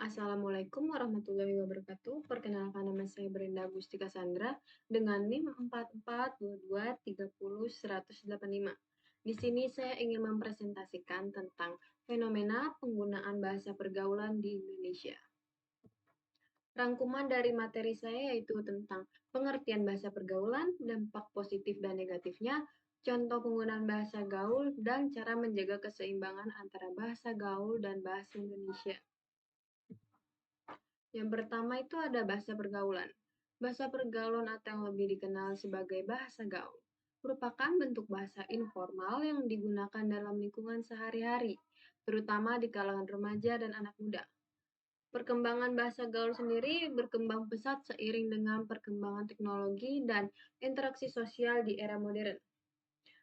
Assalamualaikum warahmatullahi wabarakatuh. Perkenalkan nama saya Brenda Agustika Sandra dengan NIM 4422300185. Di sini saya ingin mempresentasikan tentang fenomena penggunaan bahasa pergaulan di Indonesia. Rangkuman dari materi saya yaitu tentang pengertian bahasa pergaulan, dampak positif dan negatifnya, contoh penggunaan bahasa gaul, dan cara menjaga keseimbangan antara bahasa gaul dan bahasa Indonesia. Yang pertama itu ada bahasa pergaulan. Bahasa pergaulan atau yang lebih dikenal sebagai bahasa gaul merupakan bentuk bahasa informal yang digunakan dalam lingkungan sehari-hari, terutama di kalangan remaja dan anak muda. Perkembangan bahasa gaul sendiri berkembang pesat seiring dengan perkembangan teknologi dan interaksi sosial di era modern.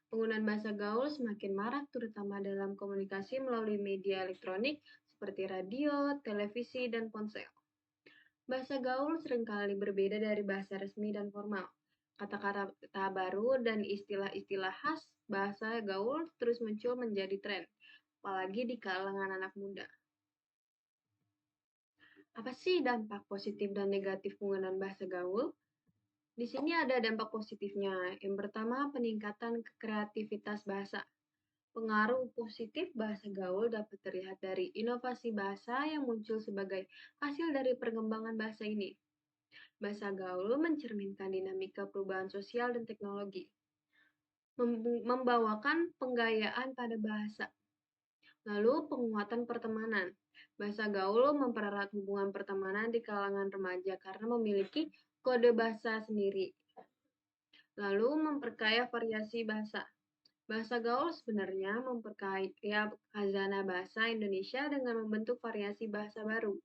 Penggunaan bahasa gaul semakin marak terutama dalam komunikasi melalui media elektronik seperti radio, televisi, dan ponsel. Bahasa gaul seringkali berbeda dari bahasa resmi dan formal. Kata-kata baru dan istilah-istilah khas bahasa gaul terus muncul menjadi tren, apalagi di kalangan anak muda. Apa sih dampak positif dan negatif penggunaan bahasa gaul? Di sini ada dampak positifnya. Yang pertama, peningkatan kreativitas bahasa. Pengaruh positif bahasa gaul dapat terlihat dari inovasi bahasa yang muncul sebagai hasil dari perkembangan bahasa ini. Bahasa gaul mencerminkan dinamika perubahan sosial dan teknologi, membawakan penggayaan pada bahasa. Lalu penguatan pertemanan. Bahasa gaul mempererat hubungan pertemanan di kalangan remaja karena memiliki kode bahasa sendiri. Lalu memperkaya variasi bahasa. Bahasa gaul sebenarnya memperkaya khazanah bahasa Indonesia dengan membentuk variasi bahasa baru.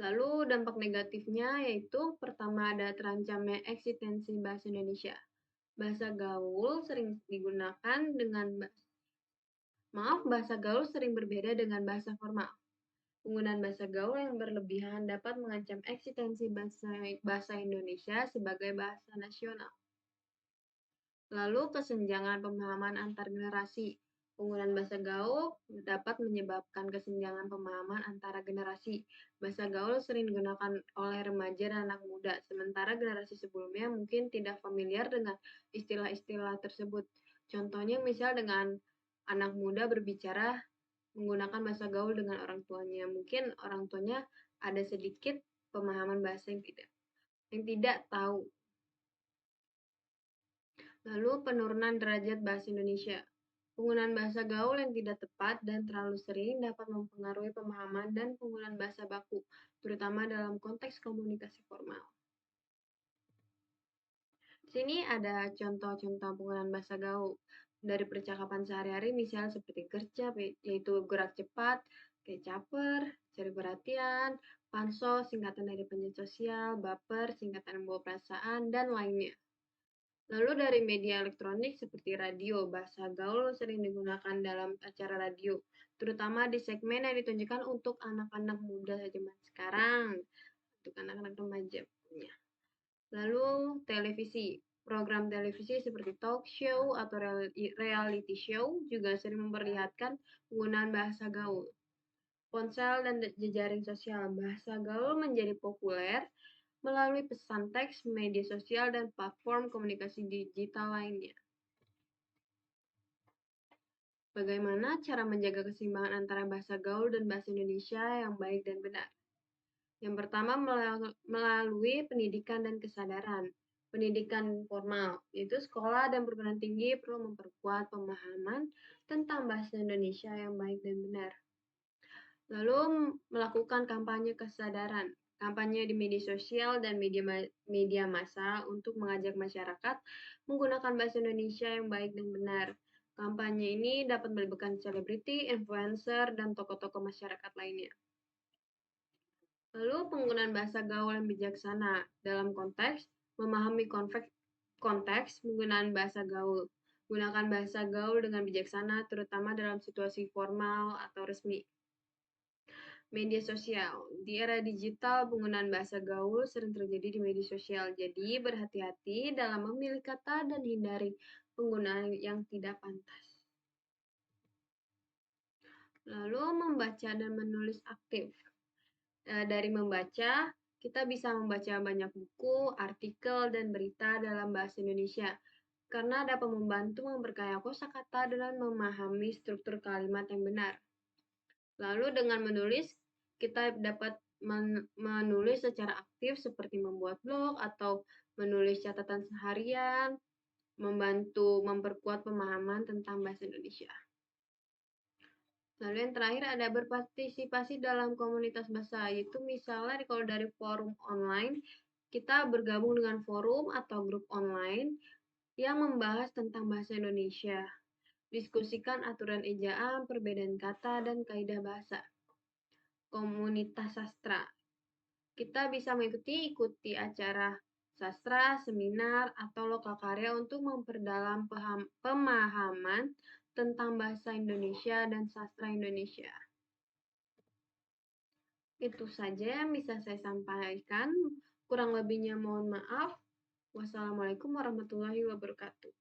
Lalu dampak negatifnya yaitu pertama ada terancamnya eksistensi bahasa Indonesia. Bahasa gaul sering digunakan dengan bahasa gaul sering berbeda dengan bahasa formal. Penggunaan bahasa gaul yang berlebihan dapat mengancam eksistensi bahasa Indonesia sebagai bahasa nasional. Lalu kesenjangan pemahaman antar generasi. Penggunaan bahasa gaul dapat menyebabkan kesenjangan pemahaman antara generasi. Bahasa gaul sering digunakan oleh remaja dan anak muda, sementara generasi sebelumnya mungkin tidak familiar dengan istilah-istilah tersebut. Contohnya misal dengan anak muda berbicara menggunakan bahasa gaul dengan orang tuanya. Mungkin orang tuanya ada sedikit pemahaman bahasa yang tidak tahu. Lalu penurunan derajat bahasa Indonesia. Penggunaan bahasa gaul yang tidak tepat dan terlalu sering dapat mempengaruhi pemahaman dan penggunaan bahasa baku, terutama dalam konteks komunikasi formal. Di sini ada contoh-contoh penggunaan bahasa gaul dari percakapan sehari-hari, misalnya seperti gercep, yaitu gerak cepat, kayak caper, cari perhatian, pansos, singkatan dari penjelasan sosial, baper, singkatan membawa perasaan, dan lainnya. Lalu dari media elektronik seperti radio, bahasa gaul sering digunakan dalam acara radio, terutama di segmen yang ditunjukkan untuk anak-anak muda zaman sekarang, untuk anak-anak remaja. Lalu televisi, program televisi seperti talk show atau reality show juga sering memperlihatkan penggunaan bahasa gaul. Ponsel dan jejaring sosial, bahasa gaul menjadi populer melalui pesan teks, media sosial, dan platform komunikasi digital lainnya. Bagaimana cara menjaga keseimbangan antara bahasa gaul dan bahasa Indonesia yang baik dan benar? Yang pertama, melalui pendidikan dan kesadaran. Pendidikan formal, yaitu sekolah dan perguruan tinggi perlu memperkuat pemahaman tentang bahasa Indonesia yang baik dan benar. Lalu melakukan kampanye kesadaran, kampanye di media sosial dan media massa untuk mengajak masyarakat menggunakan bahasa Indonesia yang baik dan benar. Kampanye ini dapat melibatkan selebriti, influencer, dan tokoh-tokoh masyarakat lainnya. Lalu penggunaan bahasa gaul yang bijaksana dalam konteks memahami konteks penggunaan bahasa gaul. Gunakan bahasa gaul dengan bijaksana terutama dalam situasi formal atau resmi. Media sosial. Di era digital, penggunaan bahasa gaul sering terjadi di media sosial. Jadi, berhati-hati dalam memilih kata dan hindari penggunaan yang tidak pantas. Lalu membaca dan menulis aktif. Dari membaca, kita bisa membaca banyak buku, artikel, dan berita dalam bahasa Indonesia karena dapat membantu memperkaya kosakata dan memahami struktur kalimat yang benar. Lalu dengan menulis, kita dapat menulis secara aktif seperti membuat blog atau menulis catatan seharian, membantu memperkuat pemahaman tentang bahasa Indonesia. Lalu yang terakhir ada berpartisipasi dalam komunitas bahasa, yaitu misalnya kalau dari forum online, kita bergabung dengan forum atau grup online yang membahas tentang bahasa Indonesia. Diskusikan aturan ejaan, perbedaan kata, dan kaidah bahasa. Komunitas sastra. Kita bisa ikuti acara sastra, seminar, atau lokakarya untuk memperdalam pemahaman tentang bahasa Indonesia dan sastra Indonesia. Itu saja yang bisa saya sampaikan. Kurang lebihnya mohon maaf. Wassalamualaikum warahmatullahi wabarakatuh.